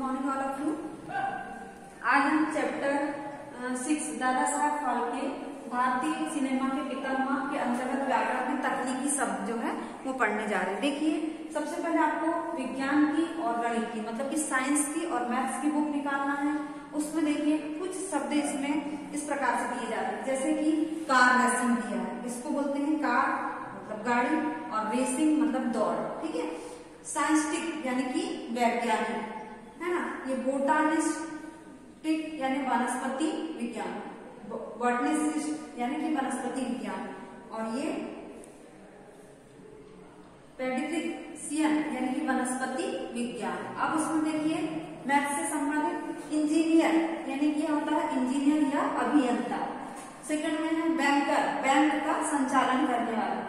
Morning all of you. आज हम chapter 6 Dada Saheb Phalke भारतीय सिनेमा के पितामह के अंतर्गत व्याकरण में तकनीकी शब्द जो है वो पढ़ने जा रहे हैं। देखिए, सबसे पहले आपको विज्ञान की और गणित की मतलब कि साइंस की और मैथ्स की बुक निकालना है। उसमें देखिए कुछ शब्द इसमें इस प्रकार से दिए जाते हैं, जैसे कि कार रेसिंग दिया है, इसको बोलते हैं कार मतलब गाड़ी, और रेसिंग मतलब दौड़। ठीक है। साइंटिफिक यानी कि वैज्ञानिक है ना, ये बोटानिस्टिक यानी वनस्पति विज्ञान, बॉटनिस्ट यानी कि वनस्पति विज्ञान, और ये पेडिट्रिशियन यानी कि वनस्पति विज्ञान। अब उसमें देखिए मैथ से संबंधित इंजीनियर यानी कि होता है इंजीनियर या अभियंता। सेकंड में है बैंकर, बैंक का संचालन करने वाला।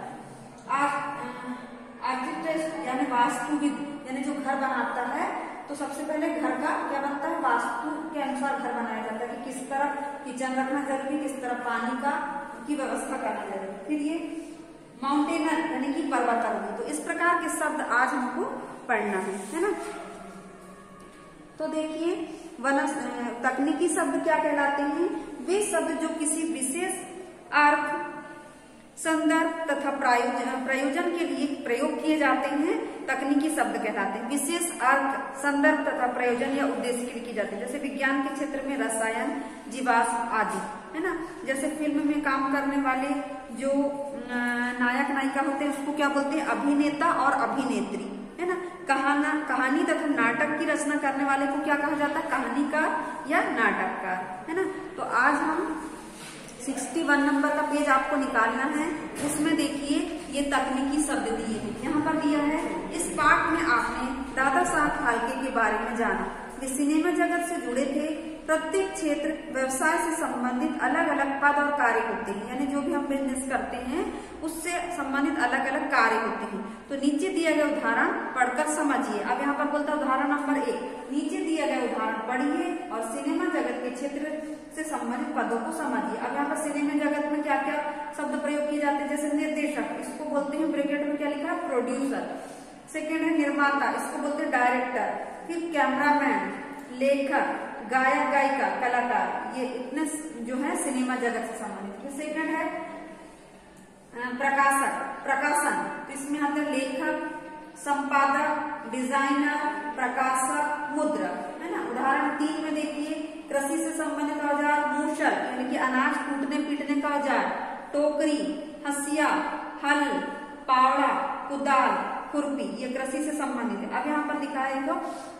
आर्किटेक्ट यानी वास्तुविद यानी जो घर बनाता है, तो सबसे पहले घर का क्या बनता है, वास्तु के अनुसार घर बनाया जाता है कि किस तरफ किचन रखना जरूरी, किस तरफ पानी का की व्यवस्था करना जरूरी। फिर ये माउंटेनर यानी कि पर्वतारोही। तो इस प्रकार के शब्द आज हमको पढ़ना है ना। तो देखिए तकनीकी शब्द क्या कहलाते हैं, वे शब्द जो किसी विशेष अर्थ, संदर्भ तथा प्रयोजन के लिए प्रयोग किए जाते हैं, तकनीकी शब्द कहलाते हैं। विशेष अर्थ, संदर्भ तथा प्रयोजन या उद्देश्य के लिए की जाती है। जैसे विज्ञान के क्षेत्र में रसायन, जीवाश्म आदि है ना। जैसे फिल्म में काम करने वाले जो नायक नायिका होते हैं उसको क्या बोलते हैं, अभिनेता और अभिनेत्री है ना। कहानी तथा नाटक की रचना करने वाले को क्या कहा जाता है, कहानीकार या नाटककार है ना। तो आज हम 61 नंबर का पेज आपको निकालना है। उसमें देखिए ये तकनीकी शब्द दिए हैं, यहाँ पर दिया है। इस पाठ में आपने दादा साहब फाल्के के बारे में जाना। वे सिनेमा जगत से जुड़े थे। प्रत्येक क्षेत्र व्यवसाय से संबंधित अलग अलग पद और कार्य होते हैं, यानी जो भी हम बिजनेस करते हैं उससे संबंधित अलग अलग कार्य होते हैं। तो नीचे दिया गया उदाहरण पढ़कर समझिए। अब यहाँ पर बोलता है उदाहरण नंबर 1, नीचे दिया गया उदाहरण पढ़िए और सिनेमा जगत के क्षेत्र से संबंधित पदों को समझिए। अब यहाँ पर सिनेमा जगत में क्या क्या शब्द प्रयोग किए जाते हैं, जैसे निर्देशक, इसको बोलते हैं ब्रैकेट में क्या लिखा है, प्रोड्यूसर। सेकेंड है निर्माता, इसको बोलते हैं डायरेक्टर। फिर कैमरामैन, लेखक, गायक गायिका, कलाकार, ये इतने जो है सिनेमा जगत से संबंधित। फिर सेकंड है प्रकाशक, प्रकाशन, तो इसमें आते हैं लेखक, संपादक, डिजाइनर, प्रकाशक, मुद्रक है ना। उदाहरण 3 में देखिए कृषि से संबंधित औजार, मूसल यानी कि अनाज कूटने पीटने का औजार, टोकरी, हसिया, हल, पावड़ा, कुदाल, खुरपी, ये कृषि से संबंधित है। अब यहाँ पर दिखाएगा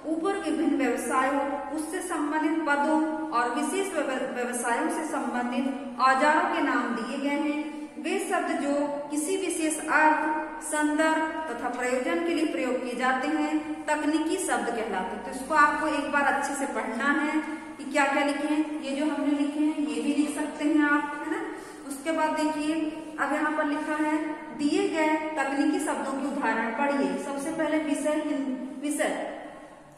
ऊपर विभिन्न व्यवसायों, उससे संबंधित पदों और विशेष व्यवसायों से संबंधित औजारों के नाम दिए गए हैं। वे शब्द जो किसी विशेष अर्थ, संदर्भ तथा प्रयोजन के लिए प्रयोग किए जाते हैं, तकनीकी शब्द कहलाते हैं। तो इसको आपको एक बार अच्छे से पढ़ना है कि क्या क्या लिखे हैं। ये जो हमने लिखे हैं ये भी लिख सकते हैं आप, है ना। उसके बाद देखिए अब यहाँ पर लिखा है दिए गए तकनीकी शब्दों के उदाहरण पढ़िए। सबसे पहले विषय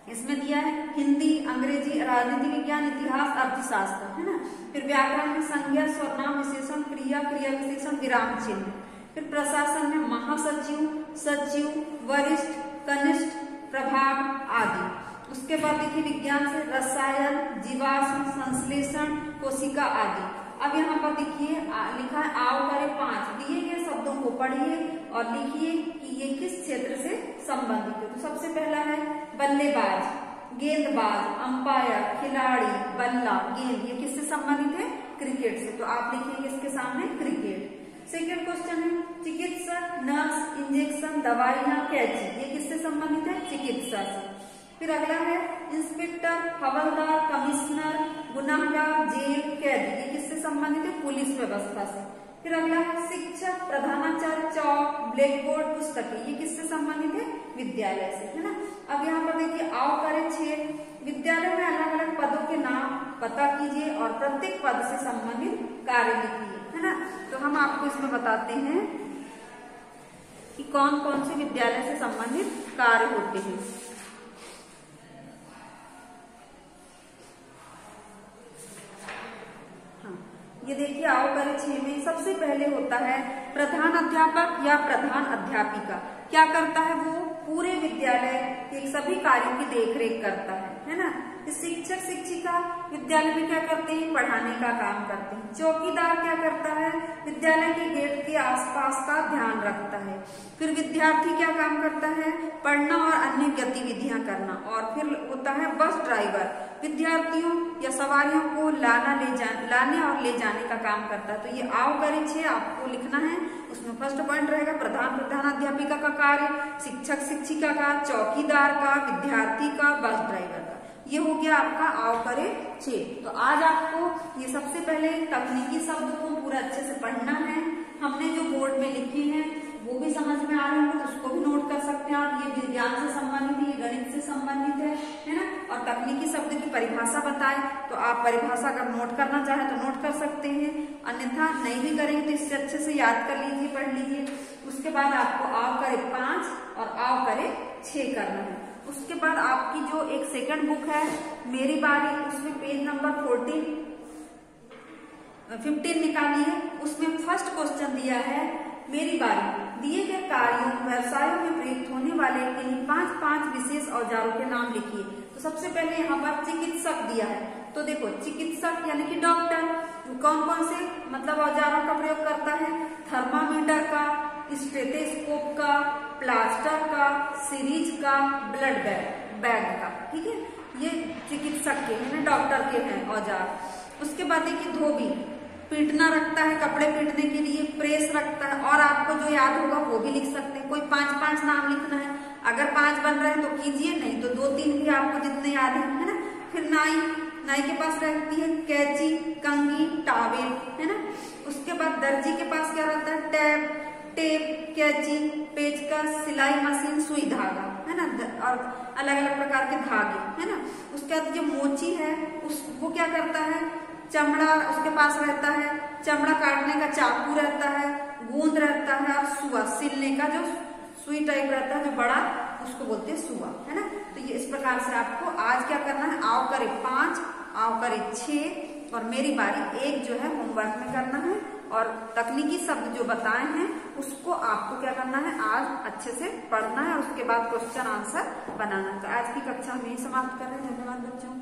इसमें दिया है हिंदी, अंग्रेजी, राजनीति विज्ञान, इतिहास, अर्थशास्त्र है ना। फिर व्याकरण में संज्ञा, सर्वनाम, विशेषण, क्रिया, क्रिया विशेषण, विराम चिन्ह। फिर प्रशासन में महासचिव, सचिव, वरिष्ठ, कनिष्ठ, प्रभाग आदि। उसके बाद देखिए विज्ञान से रसायन, जीवाश्म, संश्लेषण, कोशिका आदि। अब यहाँ पर देखिए लिखा है आओ करें 5। दिए गए शब्दों को पढ़िए और लिखिए कि ये किस क्षेत्र से संबंधित है। तो सबसे पहला है बल्लेबाज, गेंदबाज, अंपायर, खिलाड़ी, बल्ला, गेंद, ये किससे संबंधित है, क्रिकेट से। तो आप लिखिए इसके सामने क्रिकेट। सेकेंड क्वेश्चन है चिकित्सक, नर्स, इंजेक्शन, दवाई या कैंची, ये किससे संबंधित है, चिकित्सा से। फिर अगला है इंस्पेक्टर, हवलदार, कमिश्नर, गुनाहगार, जेल, कैदी, ये किससे संबंधित है, पुलिस व्यवस्था से। फिर अगला है शिक्षक, प्रधानाचार्य, चौक, ब्लैक बोर्ड, पुस्तकें, ये किससे संबंधित है, विद्यालय से, है ना। अब यहाँ पर देखिए आओ करें 6। विद्यालय में अलग अलग पदों के नाम पता कीजिए और प्रत्येक पद से संबंधित कार्य लिखिए, है ना। तो हम आपको इसमें बताते हैं कि कौन कौन से विद्यालय से संबंधित कार्य होते हैं। ये देखिए आओ करें 6 में सबसे पहले होता है प्रधान अध्यापक या प्रधान अध्यापिका। क्या करता है, वो पूरे विद्यालय के सभी कार्यों की देखरेख करता है है ना। शिक्षक शिक्षिका विद्यालय में क्या करते हैं, पढ़ाने का काम करते हैं। चौकीदार क्या करता है, विद्यालय के गेट के आसपास का ध्यान रखता है। फिर विद्यार्थी क्या काम करता है, पढ़ना और अन्य गतिविधियां करना। और फिर होता है बस ड्राइवर, विद्यार्थियों या सवारियों को लाने और ले जाने का काम करता है। तो ये आओ करे 6 आपको लिखना है। उसमें फर्स्ट पॉइंट रहेगा प्रधानाध्यापिका का कार्य, शिक्षक शिक्षिका का, चौकीदार का, विद्यार्थी का, बस ड्राइवर का। ये हो गया आपका आओ करे 6। तो आज आपको ये सबसे पहले तकनीकी शब्द को पूरा अच्छे से पढ़ना है। हमने जो बोर्ड में लिखे हैं वो भी समझ में आ रहे होंगे, तो उसको भी नोट कर सकते हैं आप। ये विज्ञान से संबंधित है, ये गणित से संबंधित है ना। और तकनीकी शब्द की परिभाषा बताए तो आप परिभाषा अगर नोट करना चाहें तो नोट कर सकते हैं, अन्यथा नहीं भी करेंगे तो इससे अच्छे से याद कर लीजिए, पढ़ लीजिए। उसके बाद आपको आओ करे 5 और आओ करे 6 करना है। उसके बाद आपकी जो एक सेकंड बुक है मेरी बारी, उसमें पेज नंबर 15 निकालिए। उसमें फर्स्ट क्वेश्चन दिया है मेरी बारी, दिए गए कार्यों व्यवसायों में प्रयुक्त होने वाले किन्हीं 5 विशेष औजारों के नाम लिखिए। तो सबसे पहले यहाँ पर चिकित्सक दिया है। तो देखो चिकित्सक यानी कि डॉक्टर कौन कौन से मतलब औजारों का प्रयोग करता है, थर्मामीटर का, स्टेथोस्कोप का, प्लास्टर का, सीरीज का, ब्लड बैग का। ठीक है, ये चिकित्सक के है ना, डॉक्टर के हैं औजार। उसके बाद देखिए धोबी पीटना रखता है, कपड़े पीटने के लिए, प्रेस रखता है। और आपको जो याद होगा वो भी लिख सकते हैं। कोई 5 नाम लिखना है, अगर 5 बन रहे हैं तो कीजिए, नहीं तो 2-3 भी आपको जितने याद है ना। फिर नाई के पास रहती है कैंची, कंघी, टावेल, है ना। उसके बाद दर्जी के पास क्या रहता है, टेप, कैंची, पेचकस, सिलाई मशीन, सुई धागा, है ना, और अलग अलग प्रकार के धागे, है ना। उसके बाद जो मोची है वो क्या करता है, चमड़ा उसके पास रहता है, चमड़ा काटने का चाकू रहता है, गोंद रहता है, और सुआ सिलने का जो सुई टाइप रहता है जो बड़ा, उसको बोलते हैं सुआ, है ना। तो ये इस प्रकार से आपको आज क्या करना है, आओ करे 5, आओ करे 6 और मेरी बारी 1 जो है होमवर्क में करना है। और तकनीकी शब्द जो बताए हैं उसको आपको क्या करना है, आज अच्छे से पढ़ना है। उसके बाद क्वेश्चन आंसर बनाना है। तो आज की कक्षा हम यही समाप्त कर रहे हैं। धन्यवाद बच्चों।